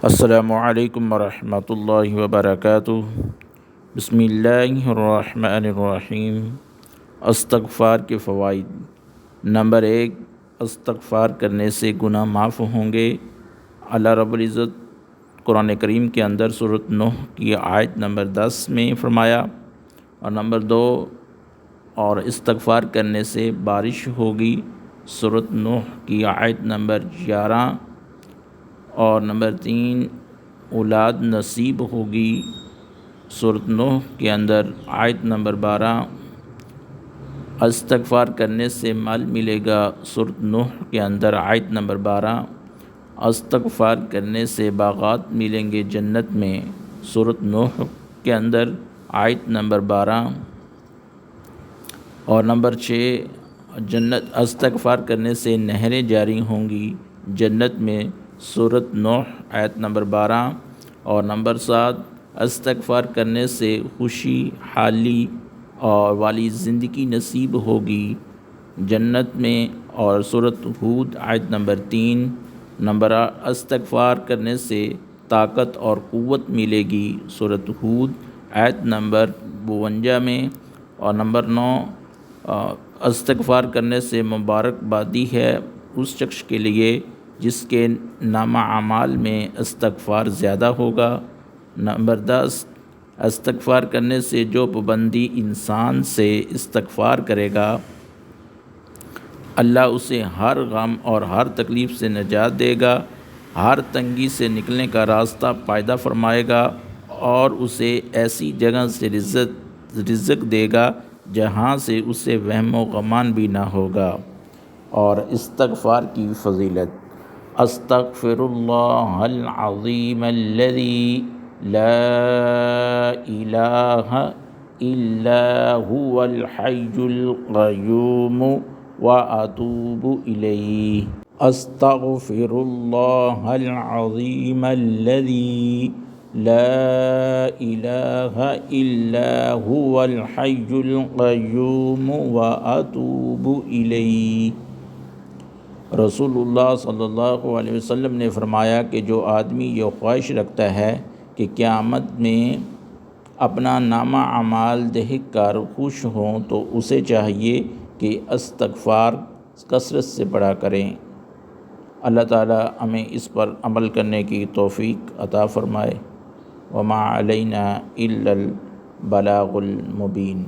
السلام علیکم ورحمۃ اللہ وبرکاتہ۔ بسم اللہ الرحمن الرحیم۔ استغفار کے فوائد۔ نمبر 1، استغفار کرنے سے گناہ معاف ہوں گے۔ اللہ رب العزت قرآن کریم کے اندر سورۃ نوح کی آیت نمبر 10 میں فرمایا۔ اور نمبر 2، اور استغفار کرنے سے بارش ہوگی، سورۃ نوح کی آیت نمبر 11۔ اور نمبر 3، اولاد نصیب ہوگی، سورۃ نوح کے اندر آیت نمبر 12۔ استغفار کرنے سے مال ملے گا، سورۃ نوح کے اندر آیت نمبر 12۔ استغفار کرنے سے باغات ملیں گے جنت میں، سورۃ نوح کے اندر آیت نمبر 12۔ اور نمبر 6، استغفار کرنے سے نہریں جاری ہوں گی جنت میں، سورۃ نوح آیت نمبر 12۔ اور نمبر 7، استغفار کرنے سے خوشی حالی اور والی زندگی نصیب ہوگی جنت میں، اور سورۃ ہود آیت نمبر 3۔ نمبر 8، استغفار کرنے سے طاقت اور قوت ملے گی، سورۃ ہود آیت نمبر 52 میں۔ اور نمبر 9، استغفار کرنے سے مبارکبادی ہے اس شخص کے لیے جس کے نامہ اعمال میں استغفار زیادہ ہوگا۔ نمبر 10، استغفار کرنے سے جو پابندی انسان سے استغفار کرے گا، اللہ اسے ہر غم اور ہر تکلیف سے نجات دے گا، ہر تنگی سے نکلنے کا راستہ پیدا فرمائے گا، اور اسے ایسی جگہ سے رزق دے گا جہاں سے اسے وہم و گمان بھی نہ ہوگا۔ اور استغفار کی فضیلت: استغفر اللہ العظیم الذی لا الہ الا هو الحی القیوم واتوب الیہ۔ استغفر اللہ العظیم الذی لا الہ الا هو الحی القیوم واتوب الیہ۔ رسول اللہ صلی اللہ علیہ وسلم نے فرمایا کہ جو آدمی یہ خواہش رکھتا ہے کہ قیامت میں اپنا نامہ اعمال دیکھ کر خوش ہوں، تو اسے چاہیے کہ استغفار کثرت سے پڑھا کریں۔ اللہ تعالی ہمیں اس پر عمل کرنے کی توفیق عطا فرمائے۔ وما علینا الا البلاغ المبین۔